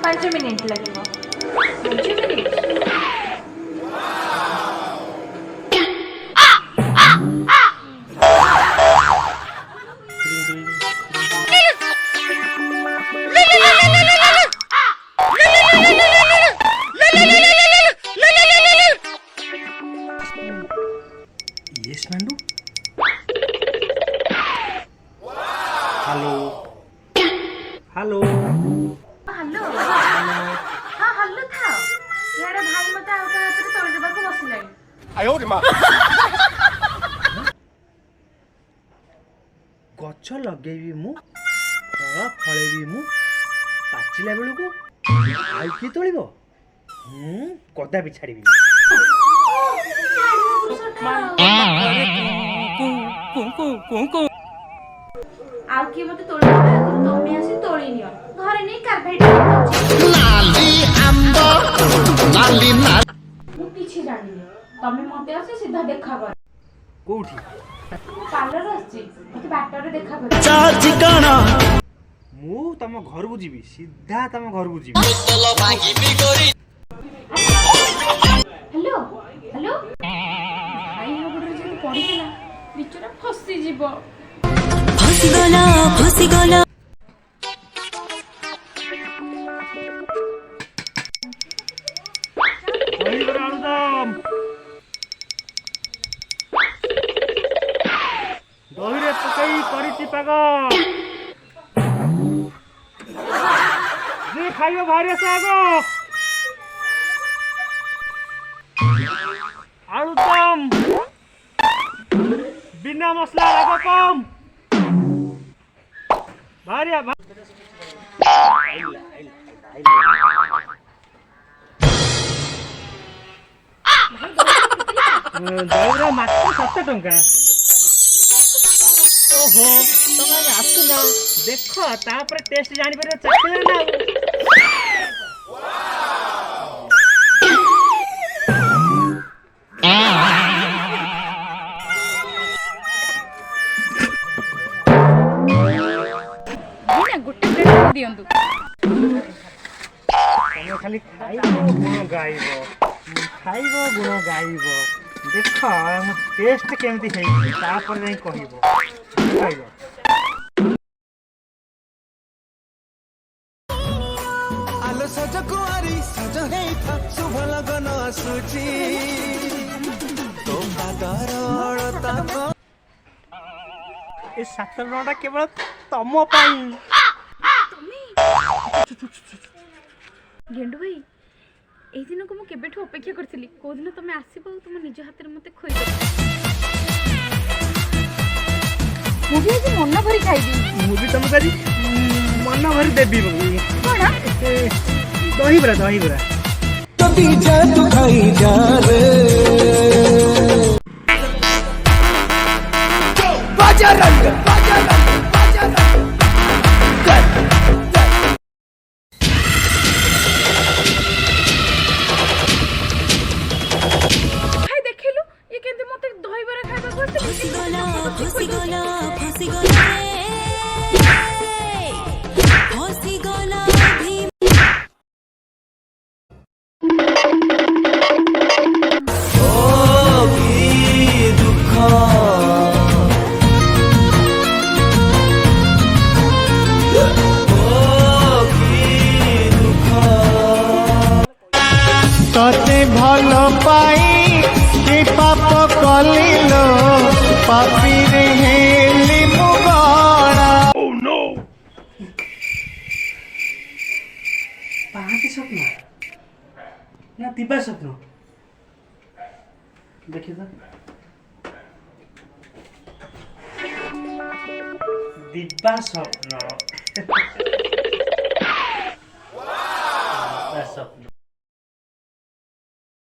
5 minute लगे 5 minute yes नांडू hello hello hello हाँ हेलो था यार भाई मत आउ का हाथ रे तोड़ देबा को बसिलानी आयो रे मां गछ लगेबी मु फल फळेबी मु पाचिला बेलू को आउ की तोलिबो कदा भी छाड़ीबी आउ की मते तोड़ देबा तमे आसी तोड़ी नियो घरे नै कार्पेट लाली आंबो लाली लाल मु किछि जानि तमे मते आसी सीधा देखा कर कोठी पार्लर आछि मते बाटरे देखा कर चा ठिकाना मु तम घर को जीवी सीधा तम घर को जीवी हेलो हेलो भाई हमरे जे पडिला बिचरा फसी जीवो फसी गला दहीबरा आलुदम दहीरे पकई करिछि पाग जे खाइयो भारी साग आलुदम बिना मसला राग कम भारिया दहीबरा मात्र 7 टंका ओहो तमे आसु ना देख तापर टेस्ट जानि पर चाखले ना बिना गुटे प्लेट दियंतु तमे खाली खाइबो गुण गाइबो खाइबो गुण गाइबो देख टेस्ट केमती है तापर नहीं कहबो खाइबो आलो सज कुआरी सज हेइथा शुभ लगन आसुची तो बादर अड़ता को ए 7 टଙ୍କା केवल तम पाई गेंडू भाई एई दिन को मु केबेठू अपेक्षा करथिली को दिन तमे आसीबो तुम निज हाथ रे मते खोइ दे मु भी आज मन भरी खाइबी मु भी तम करी मन भरी देबी कोना दहीबरा तो दीजे तू खाई जा रे बाजारंग हाय देखिलु ये केंदे मते दहीबरा खाइबा को फसी गला फसी गला भी ओ की दुख तते भल पाई कि पाप कलिलो पापी रे हेली मुगणा पाहाती स्वप्न ना दिबा स्वप्न देखिए तो दिबा स्वप्न दिबा स्वप्न